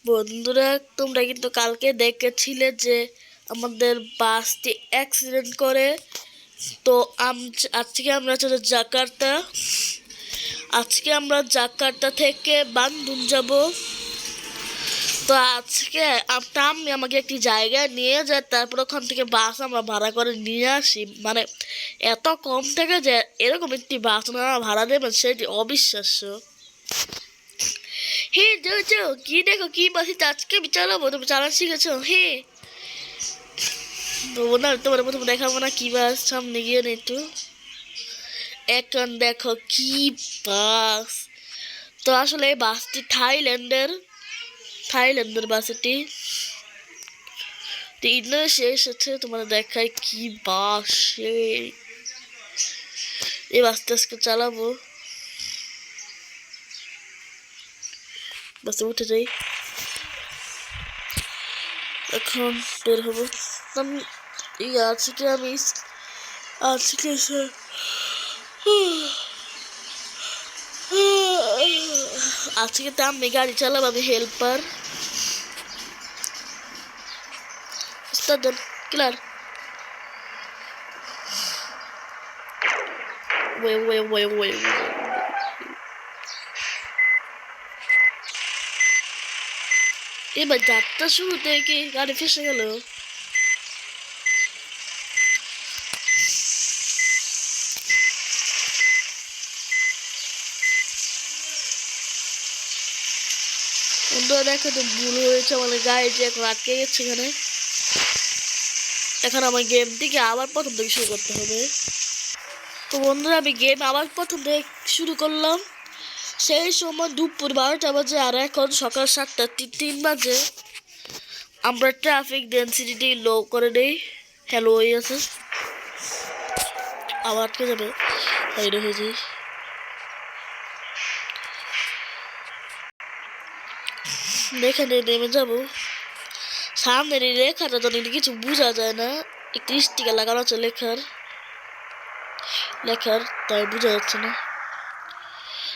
বন্ধুরা, তোমরা কিন্তু কালকে দেখেছিলে যে আমাদের বাসটি অ্যাক্সিডেন্ট করে। তো আজকে আমরা চলে জাকার্তা। আজকে আমরা জাকার্তা থেকে বান্দুন যাব। তো আজকে আমি আমাকে একটি জায়গায় নিয়ে যায়, তারপর ওখান থেকে বাস আমরা ভাড়া করে নিয়ে আসি। মানে এত কম থেকে যে এরকম একটি বাস ওনারা ভাড়া দেবেন সেটি অবিশ্বাস্য। হে জো কি দেখো, কি বাসে আজকে আমি চালাবো, তুমি চালান শিখেছো? হে না, তোমার প্রথমে দেখাবো না কি বাস, সামনে গিয়ে না একটু। এখন দেখো কি বাস। তো আসলে এই বাসটি থাইল্যান্ডের বাস এটি। ইন্দোনেশিয়া এসেছে, তোমার দেখায় কি বাস। এই বাসটা আজকে চালাবো। বাসে উঠে যাই, এখন বের হবো। আজকে তো আমি গাড়ি চালাবো, আমি হেল্পার। ক্লার এবার যাত্রা শুরু থেকে গাড়ি ফেসে গেল। বন্ধুরা দেখো তো ভুল হয়েছে, আমাদের গাড়িটি এখন আটকে গেছে এখানে। এখন আমার গেম থেকে আবার প্রথম থেকে শুরু করতে হবে। তো বন্ধুরা, আমি গেম আবার প্রথম থেকে শুরু করলাম। সেই সময় দুপুর 12টা বাজে, আর এখন সকাল 7:03 বাজে। আমরা ট্রাফিক ডেন্সিটি লো করে নেই। হ্যালো হয়ে আছে, আবার আটকে যাবে, বাইরে হয়ে যাই। এখানে নেমে যাব। সামনের এই রেখাটা তো কিছু বোঝা যায় না, একটু স্টিকার লাগানো আছে লেখার, তাই বোঝা যাচ্ছে না।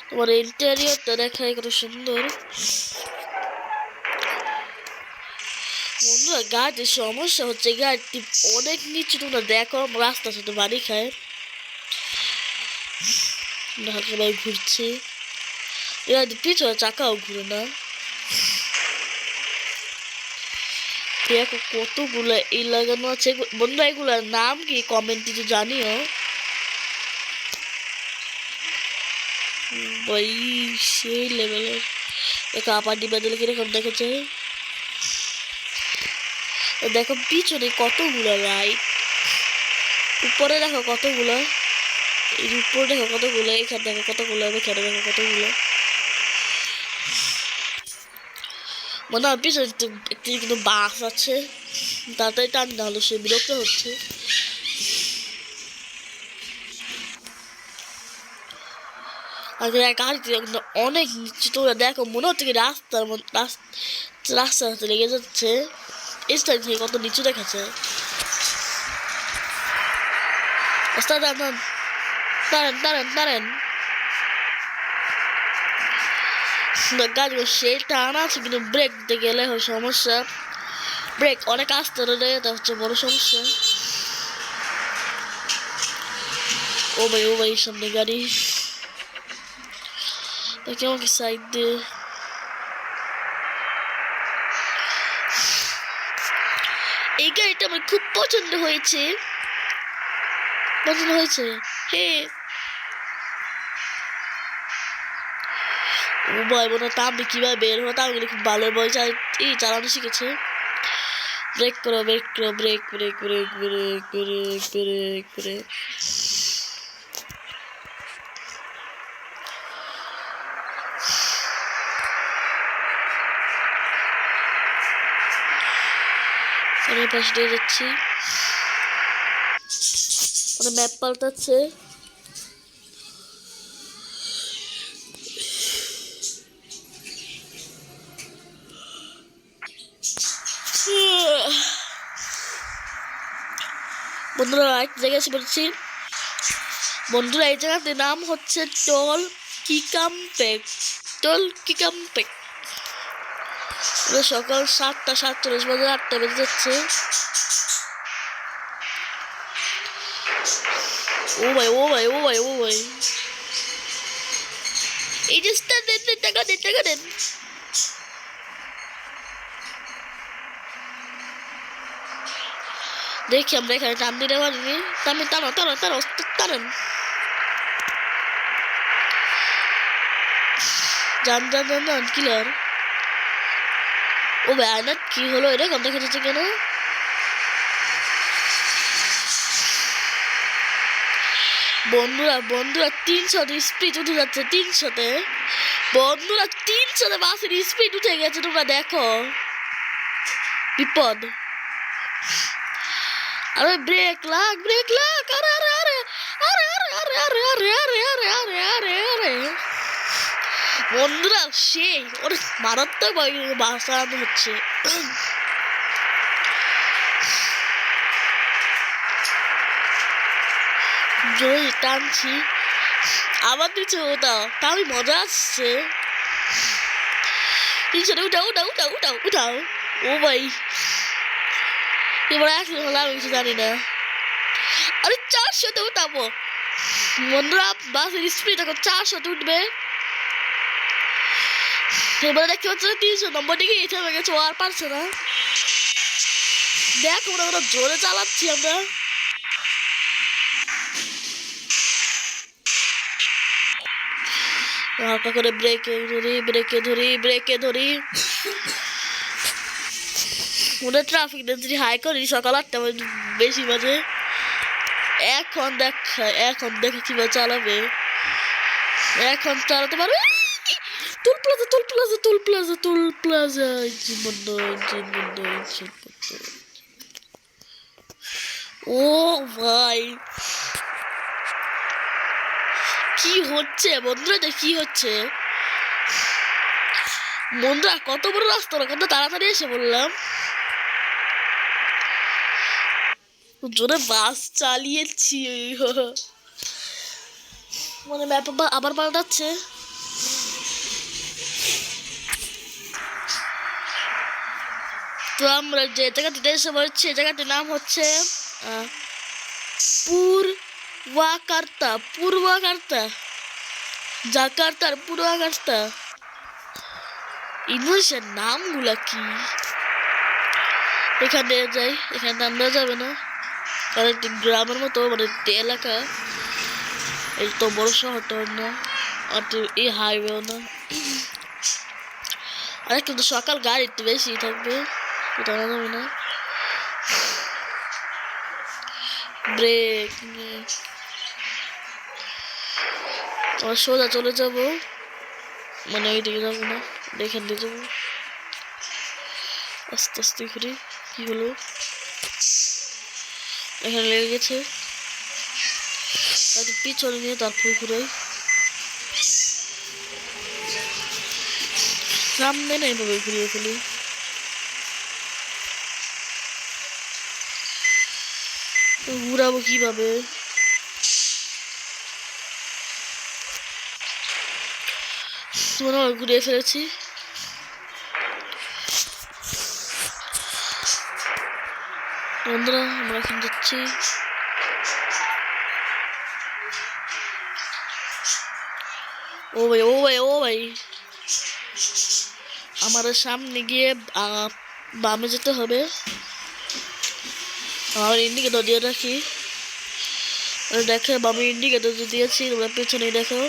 তোমার ইন্টেরিয়রটা দেখায় কত সুন্দর। বন্ধুরা, গাড়ির সমস্যা হচ্ছে, গাড়িটি অনেক নিচু। তোমরা দেখো রাস্তার সাথে বাড়ি খায়। ঢাকা ঘুরছে, পিছনে চাকাও ঘুরে না। দেখো কতগুলো এই লাগানো আছে। বন্ধুরা, এগুলোর নাম কি কমেন্টে তো জানিও ভাই। সেই লেভেলের দেখো আপার ডিবা দিলে কিরকম দেখেছে। দেখো পিছনে কতগুলো লাইট, উপরে দেখো কতগুলো, এর উপরে দেখো কতগুলো, এখানে দেখো কতগুলো, এখানে দেখো কতগুলো। মনে হয় পিছনে একটি কিন্তু বাস আছে, তাড়াতাড়ি টান না হলো সে বিরক্ত হচ্ছে। আর গাড়িটি অনেক নিচে, তোমরা দেখো মনে হচ্ছে কি রাস্তার হাতে লেগে যাচ্ছে। স্টাইল থেকে কত নিচু দেখাচ্ছে। দাঁড়ান গাড়ি সে টান আছে, কিন্তু ব্রেক দিতে গেলে সমস্যা। ব্রেক অনেক আস্তে হলে এটা হচ্ছে বড় সমস্যা। ও ভাই সামনে গাড়ি, আমাকে সাইড দিয়ে। এই গাড়িটা আমার খুব পছন্দ হয়েছে। হে ও ভাই বোনা, তা আমি কিভাবে বের হতো, আমি খুব ভালো বই চালানো শিখেছে। ব্রেক করো, ব্রেক আমি পাশে দিয়ে যাচ্ছি। ম্যাপ পাল্টাচ্ছে। বন্ধুরা, এক জায়গায় এসে বলছি। বন্ধুরা, এই জায়গাটির নাম হচ্ছে টল কিকামপেক। সকাল 7:47 বাজে, 8টা বেজে যাচ্ছে। ও ভাই ও ভাই ও ভাই ও ভাই, এই যে টাকা দেন টাকা দেন। দেখি আমরা এখানে টান দিতে পারিনি। টানো টানো টানো টানো টানেন, জান জান জান জান কিলার। ও ভাই আয়নার কি হলো, এটা কম দেখা যাচ্ছে কেন? বন্ধুরা বন্ধুরা 300 স্পিড উঠে যাচ্ছে, 300-তে বন্ধুরা, 300-তে বাসের স্পিড উঠে গেছে, তোমরা দেখো বিপদ। আরে ব্রেক লাগ ব্রেক লাগ, আরে আরে আরে আরে আরে আরে আরে আরে আরে আরে আরে আরে বন্ধুরা সেই ওর মারাত্মক বাস চালানো হচ্ছে। জয় টানছি আবার দিচ্ছে, ওটাও তা আমি মজা আসছে। 300-তে উঠাও উঠাও উঠাও উঠাও উঠাও। ও ভাই এবার অ্যাক্সিডেন্ট হলে আমি কিছু জানি না। আরে 400-তে উঠাবো বন্ধুরা, বাসের স্পিড এখন 400-তে উঠবে। এবারে দেখতে পাচ্ছ 300 নম্বর দিকে থেমে গেছে, ও আর পারছে না। দেখো ওরা জোরে চালাচ্ছি আমরা। হালকা করে ব্রেকে ধরি ব্রেকে ধরি ব্রেকে ধরি। ওদের ট্রাফিক ডেন্সিটি হাই করি, সকাল 8টা বেশি বাজে। এখন দেখো কিভাবে চালাবে, এখন চালাতে পারবে। টুল প্লাজা টুল প্লাজা টুল প্লাজা টুল প্লাজা, ও ভাই কি হচ্ছে বন্ধুরা, কি হচ্ছে বন্ধুরা? কত বড় রাস্তা, কত তাড়াতাড়ি এসে বললাম। জোরে বাস চালিয়েছি, মানে ম্যাপ আবার পাল্টাচ্ছে। তো আমরা যে জায়গাটিতে এসে বলছি, এই জায়গাটির নাম হচ্ছে পূর্বাকার্তা, পূর্বাকার্তা, জাকার্তার পূর্বাকার্তা। ইংলিশের নামগুলা কি? এখানে যাই, এখানে আমরা যাবে না, কারণ একটি গ্রামের মতো, মানে এলাকা, এই তো বড় শহরটা না, আর এই হাইওয়েও না। আর কিন্তু সকাল গাড়ি একটু বেশি থাকবে, জানা যাবে না। ব্রেক আবার সোজা চলে যাব, মানে ওইদিকে যাবো না, এখান দিয়ে যাবো। আস্তে আস্তে ঘুরি, কি হলো এখানে লেগে গেছে, পিছনে নিয়ে তারপর ঘুরাই। সামনে না এইভাবে ঘুরিয়ে ফেলি। ঘুরাবো কিভাবে? ঘুরিয়ে ফেলেছি। বন্ধুরা আমরা এখন যাচ্ছি, ও ভাই ও ভাই ও ভাই, আমাদের সামনে গিয়ে বামে যেতে হবে। আমার ইন্ডিকেটর দিয়ে রাখি, দেখো বামে ইন্ডিকেটর দিয়েছি, তোমরা পেছনে দেখো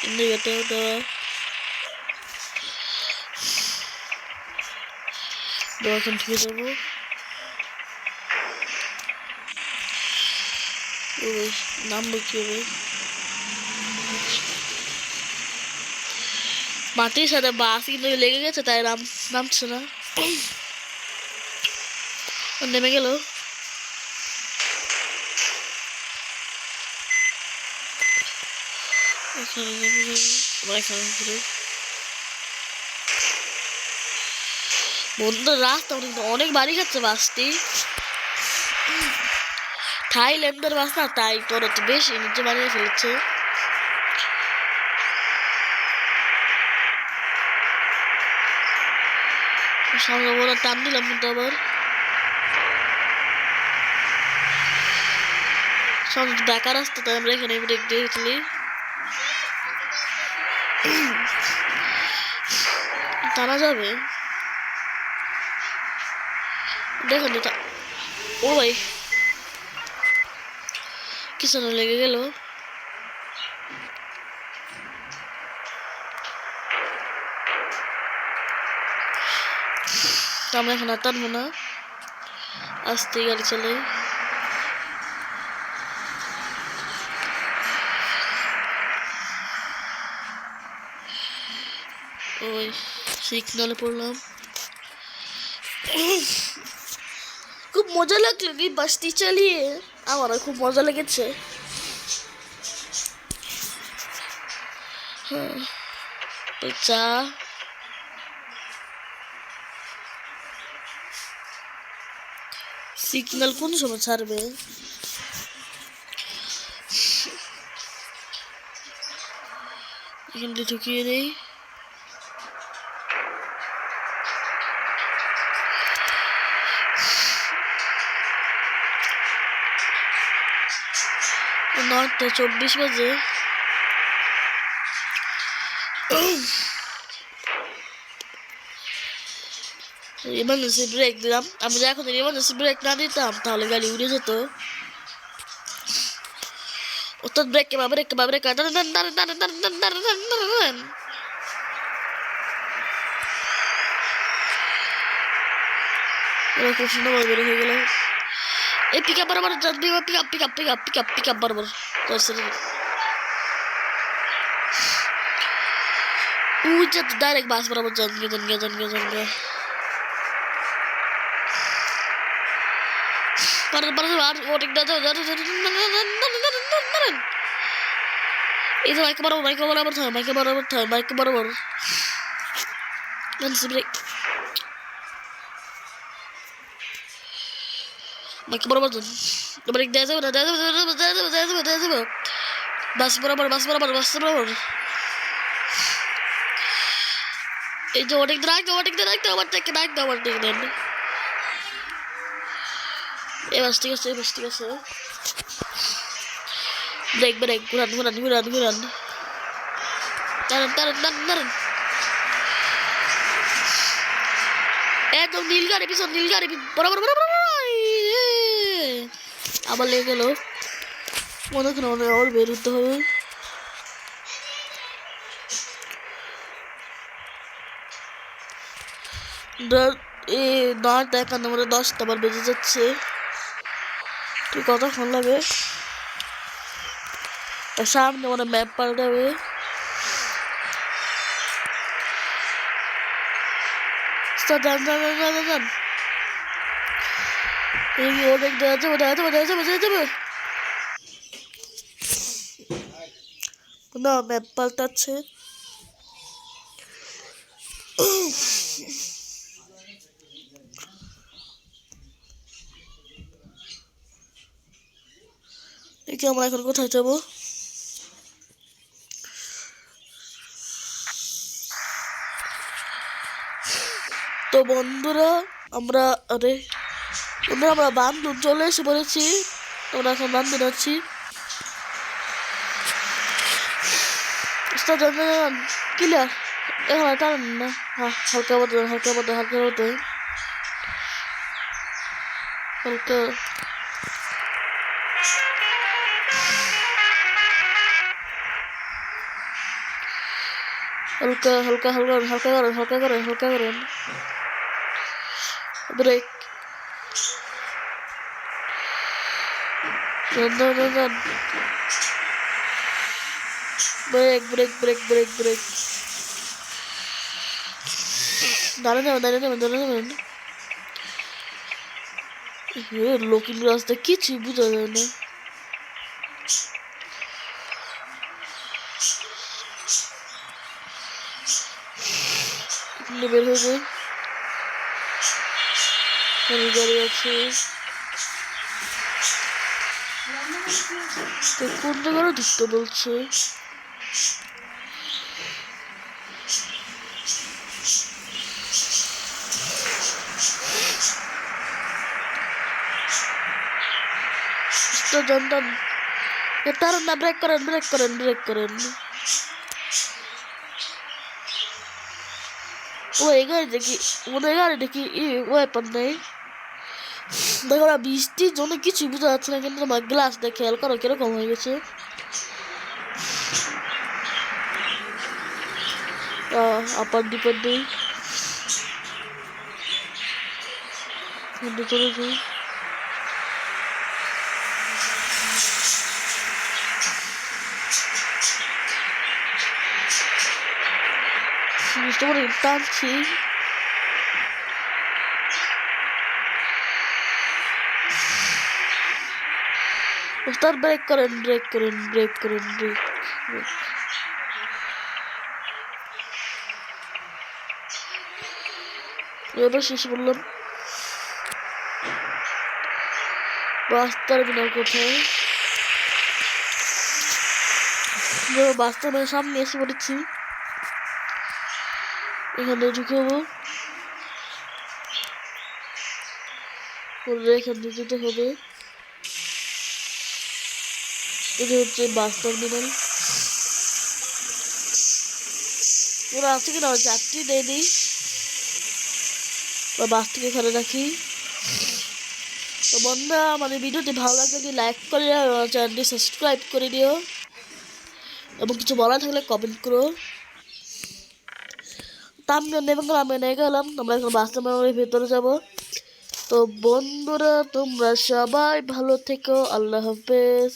ইন্ডিকেটর দেওয়া। এখন ঠিক যাবো, নামবো কি হবে? মাটির সাথে বাস কিন্তু লেগে গেছে, তাই নামছে না, নেমে গেল। বন্ধু রাস্তা অনেক বাড়ি খাচ্ছে বাসটি, থাইল্যান্ডের বাস না, তাই তোর একটু বেশি নিচে বানিয়ে ফেলেছে। সামনে বড় টান দিলাম কিন্তু আবার সামনে বেকার আসতে তাই আমরা এখানে ব্রেক দিয়েছিলি টানা যাবে দেখেন তো ও ভাই কিছু না লেগে গেল আমরা এখন আর টানবো না আস্তে গাড়ি চলে ওই সিগনালে পড়লাম খুব মজা লাগলো কি বাসটি চালিয়ে আমার খুব মজা লেগেছে চা সিগন্যাল কোন সময় ছাড়বে এখান থেকে ঢুকিয়ে দেই নয়টা 24 বাজে ইমার্জেন্সি ব্রেক দিলাম আমরা এখন ইমার্জেন্সি ব্রেক না দিতাম তাহলে গাড়ি উড়ে যেত অর্থাৎ ব্রেক খুব সুন্দর বের হয়ে গেল এই পিক আপ বরাবর পিক আপ বরাবর ডাইরেক্ট বাস বরাবর জানগে এই যে মাইকে বরাবর ব্রেক দেওয়া যাবে না বাস বরাবর এই যে অনেক ওভারটেক দেন এই বাস ঠিক আছে ব্রেক ঘুরান দাঁড়ান একদম নীল গাড়ি বরাবর আবার লেগে গেল মনে আবার বেরোতে হবে এখন আমরা 10টা বার বেজে যাচ্ছে তুই কতক্ষণ লাগে সামনে মানে ম্যাপ পাল্টাবে অনেক দেখা যাবে না ম্যাপ পাল্টাচ্ছে আমরা এখন কোথায় যাবো তো বন্ধুরা আমরা বান্ধব চলে এসে পড়েছি আমরা এখন বান্ধব আছি ক্লিয়ার এখন টান না হালকা মতো হালকা করেন ব্রেক ব্রেক দাঁড়ান লোকিং রাস্তা কিছু বোঝা যায় না বের হয়ে যায় গাড়ি আছে কোন জায়গায় ঢুকতে বলছে তো জনটন তার না ব্রেক করেন ব্রেক করেন ব্রেক করেন ওই গাড়ি দেখি ওদের গাড়ি দেখি ওয়েপন নেই দেখো না বৃষ্টির জন্য কিছুই বোঝা যাচ্ছে না কিন্তু আমার গ্লাস দিয়ে খেয়াল করো কিরকম হয়ে গেছে আপার ডিপেন্ডে চলে যাই বুঝতে পারি টানছি তার ব্রেক করেন ব্রেক করেন ব্রেক করেন ব্রেক এবার শেষ বললাম বাস টার্মিনাল কোথায় বাস টার্মিনাল সামনে এসে পড়েছি এখানে ঢুকাবো এখানে যেতে হবে এটা হচ্ছে বাস টার্মিনাল ওরা আছে কিনা যাত্রী দেয়নি বাসটিকে এখানে রাখি তো বন্ধুরা আমাদের ভিডিওটি ভালো লাগলে লাইক করে চ্যানেলটি সাবস্ক্রাইব করে দিও এবং কিছু বলার থাকলে কমেন্ট করো তা আমি নেমে গেলাম আমরা এখন বাস টার্মিনালের ভেতরে যাব তো বন্ধুরা তোমরা সবাই ভালো থেকো আল্লাহ হাফেজ